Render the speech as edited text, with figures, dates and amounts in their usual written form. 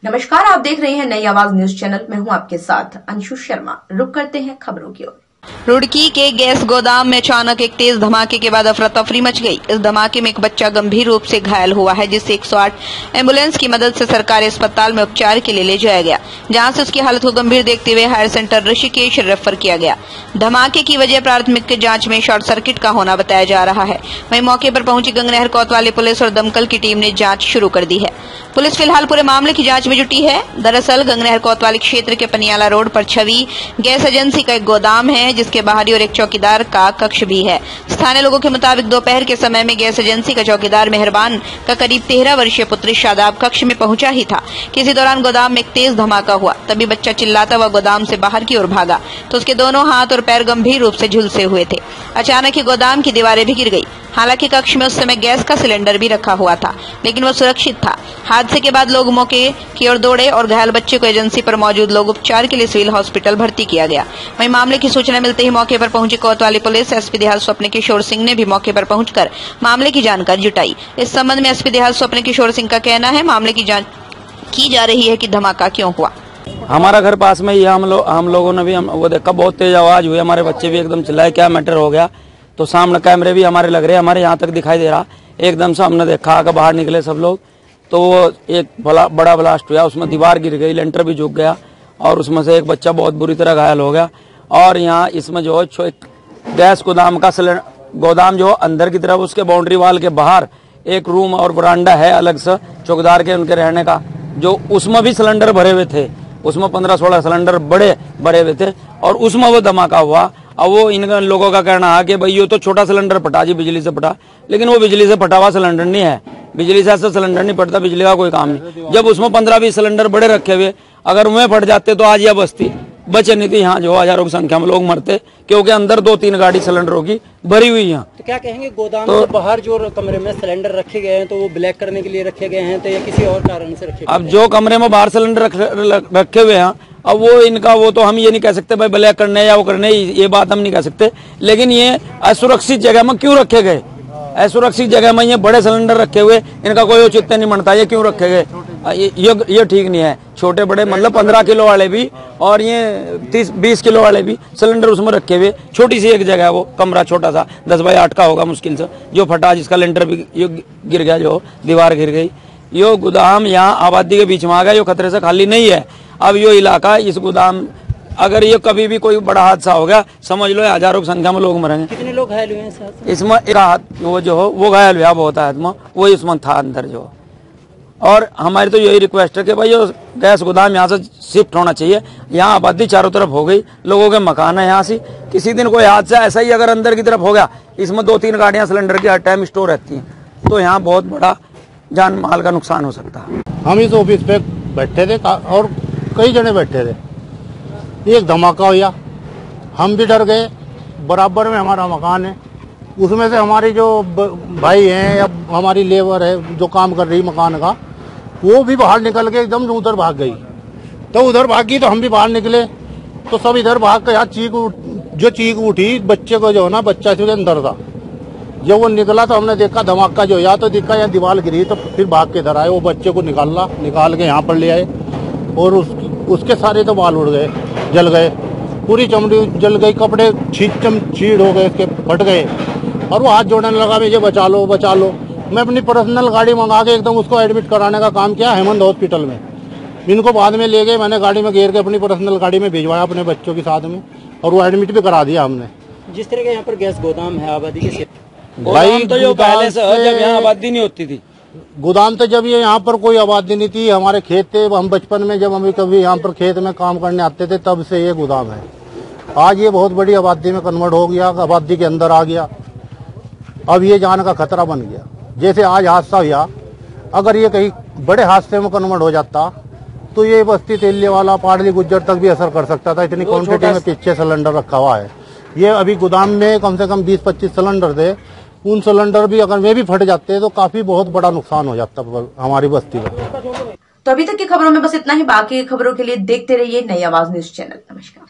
नमस्कार, आप देख रहे हैं नई आवाज न्यूज चैनल। मैं हूं आपके साथ अंशु शर्मा। रुक करते हैं खबरों की ओर। रुड़की के गैस गोदाम में अचानक एक तेज धमाके के बाद अफरा तफरी मच गई। इस धमाके में एक बच्चा गंभीर रूप से घायल हुआ है, जिसे 108 एम्बुलेंस की मदद से सरकारी अस्पताल में उपचार के लिए ले जाया गया, जहां से उसकी हालत को गंभीर देखते हुए हायर सेंटर ऋषिकेश रेफर किया गया। धमाके की वजह प्राथमिक जांच में शॉर्ट सर्किट का होना बताया जा रहा है। वहीं मौके पर पहुंची गंगनहर कोतवाली पुलिस और दमकल की टीम ने जांच शुरू कर दी है। पुलिस फिलहाल पूरे मामले की जांच में जुटी है। दरअसल गंगनहर कोतवाली क्षेत्र के पनियाला रोड पर छवि गैस एजेंसी का एक गोदाम है, जिसके बाहरी और एक चौकीदार का कक्ष भी है। स्थानीय लोगों के मुताबिक दोपहर के समय में गैस एजेंसी का चौकीदार मेहरबान का करीब 13 वर्षीय पुत्र शादाब कक्ष में पहुंचा ही था। किसी दौरान गोदाम में एक तेज धमाका हुआ। तभी बच्चा चिल्लाता हुआ गोदाम से बाहर की ओर भागा तो उसके दोनों हाथ और पैर गंभीर रूप से झुलसे हुए थे। अचानक ही गोदाम की दीवारें भी गिर गई। हालांकि कक्ष में उस समय गैस का सिलेंडर भी रखा हुआ था, लेकिन वो सुरक्षित था। हादसे के बाद लोग मौके की ओर दौड़े और घायल बच्चे को एजेंसी पर मौजूद लोग उपचार के लिए सिविल हॉस्पिटल भर्ती किया गया। वहीं मामले की सूचना मिलते ही मौके पर पहुंची कोतवाली पुलिस एसपी देहात स्वप्न किशोर सिंह ने भी मौके पर पहुंचकर मामले की जानकारी जुटाई। इस संबंध में एसपी देहात स्वप्न किशोर सिंह का कहना है, मामले की जांच की जा रही है कि धमाका क्यों हुआ। हमारा घर पास में ही हम लोगों ने भी वो देखा, बहुत तेज आवाज हुई। हमारे बच्चे भी एकदम चिल्लाए, क्या मैटर हो गया। तो सामने कैमरे भी हमारे लग रहे हैं, हमारे यहाँ तक दिखाई दे रहा। एकदम से हमने देखा, आगे बाहर निकले सब लोग, तो वो एक बड़ा ब्लास्ट हुआ। उसमें दीवार गिर गई, लेंटर भी झुक गया और उसमें से एक बच्चा बहुत बुरी तरह घायल हो गया। और यहाँ इसमें जो है गैस गोदाम का गोदाम जो अंदर की तरफ, उसके बाउंड्री वाल के बाहर एक रूम और बरांडा है अलग से चौकीदार के उनके रहने का, जो उसमें भी सिलेंडर भरे हुए थे। उसमें 15-16 सिलेंडर बड़े भरे हुए थे और उसमें वो धमाका हुआ। अब वो इन लोगों का कहना है कि भाई ये तो छोटा सिलेंडर फटा जी, बिजली से फटा, लेकिन वो बिजली से फटा हुआ सिलेंडर नहीं है। बिजली से ऐसा सिलेंडर नहीं फटता, बिजली का कोई काम नहीं। जब उसमें 15-20 सिलेंडर बड़े रखे हुए, अगर उनमें फट जाते तो आज यह बस्ती बचे नहीं थी। यहाँ जो हजारों की संख्या में लोग मरते, क्योंकि अंदर 2-3 गाड़ी सिलेंडरों की भरी हुई है। तो क्या कहेंगे, गोदाम तो के बाहर जो कमरे में सिलेंडर रखे गए हैं, तो वो ब्लैक करने के लिए रखे गए हैं तो या किसी और कारण से रखे गए? अब जो कमरे में बाहर सिलेंडर रखे हुए हैं, अब वो इनका वो तो हम ये नहीं कह सकते भाई ब्लैक करने या वो करने, ये बात हम नहीं कह सकते। लेकिन ये असुरक्षित जगह में क्यों रखे गए? असुरक्षित जगह में ये बड़े सिलेंडर रखे हुए, इनका कोई औचित्य नहीं बनता। ये क्यों रखे गए? ये ठीक नहीं है। छोटे बड़े मतलब 15 किलो वाले भी और ये 30-20 किलो वाले भी सिलेंडर उसमें रखे हुए। छोटी सी एक जगह है, वो कमरा छोटा सा 10x8 का होगा मुश्किल से, जो फटा, जिसका लेंटर भी गिर गया, जो दीवार गिर गई। यो गोदाम यहाँ आबादी के बीच में आ गया, यो खतरे से खाली नहीं है। अब यो इलाका, इस गोदाम, अगर ये कभी भी कोई बड़ा हादसा हो गया, समझ लो हजारों की संख्या में लोग मरेंगे। कितने लोग घायल हुए हैं इसमें? एक वो जो हो वो घायल हुआ बहुत आदमी, वो इसमें था अंदर जो। और हमारी तो यही रिक्वेस्ट है कि भाई गैस गोदाम यहाँ से शिफ्ट होना चाहिए। यहाँ आबादी चारों तरफ हो गई, लोगों के मकान है यहाँ से। किसी दिन कोई हादसा ऐसा ही अगर अंदर की तरफ हो गया, इसमें 2-3 गाड़ियाँ सिलेंडर की हर टाइम स्टोर रहती हैं, तो यहाँ बहुत बड़ा जान माल का नुकसान हो सकता है। हम इस ऑफिस पे बैठे थे और कई जने बैठे थे, एक धमाका हुआ, हम भी डर गए। बराबर में हमारा मकान है, उसमें से हमारी जो भाई हैं या हमारी लेबर है जो काम कर रही मकान का, वो भी बाहर निकल के एकदम उधर भाग गई। तो उधर भागी तो हम भी बाहर निकले, तो सब इधर भाग के यहाँ चीख उठी। बच्चे को जो है ना, बच्चा से अंदर था, जब वो निकला तो हमने देखा धमाका जो, या तो दिखा या दीवार गिरी। तो फिर भाग के इधर आए, वो बच्चे को निकाल के यहाँ पर ले आए और उसके सारे तो बाल उड़ गए, जल गए, पूरी चमड़ी जल गई, कपड़े छीड़ हो गए, उसके फट गए। और वो हाथ जोड़ने लगा, मुझे बचा लो बचा लो। मैं अपनी पर्सनल गाड़ी मंगा के एकदम उसको एडमिट कराने का काम किया हेमंत हॉस्पिटल में। इनको बाद में ले गए, मैंने गाड़ी में घेर के अपनी पर्सनल गाड़ी में भिजवाया अपने बच्चों के साथ में, और वो एडमिट भी करा दिया हमने। जिस तरह के यहाँ पर गैस गोदाम है आबादी के भाई, तो जो पहले से जब यहाँ आबादी नहीं होती थी, गोदाम तो जब ये यहाँ पर कोई आबादी नहीं थी, हमारे खेत थे। हम बचपन में जब हम कभी यहाँ पर खेत में काम करने आते थे, तब से ये गोदाम है। आज ये बहुत बड़ी आबादी में कन्वर्ट हो गया, आबादी के अंदर आ गया। अब ये जान का खतरा बन गया। जैसे आज हादसा हुआ, अगर ये कहीं बड़े हादसे में कन्वर्ट हो जाता तो ये बस्ती तेलिया वाला पाडली गुज्जर तक भी असर कर सकता था। इतनी क्वांटिटी में पीछे सिलेंडर रखा हुआ है। ये अभी गोदाम में कम से कम 20-25 सिलेंडर थे। उन सिलेंडर भी अगर वे भी फट जाते तो काफी बहुत बड़ा नुकसान हो जाता हमारी बस्ती में। तो अभी तक की खबरों में बस इतना ही। बाकी खबरों के लिए देखते रहिए नई आवाज न्यूज चैनल। नमस्कार।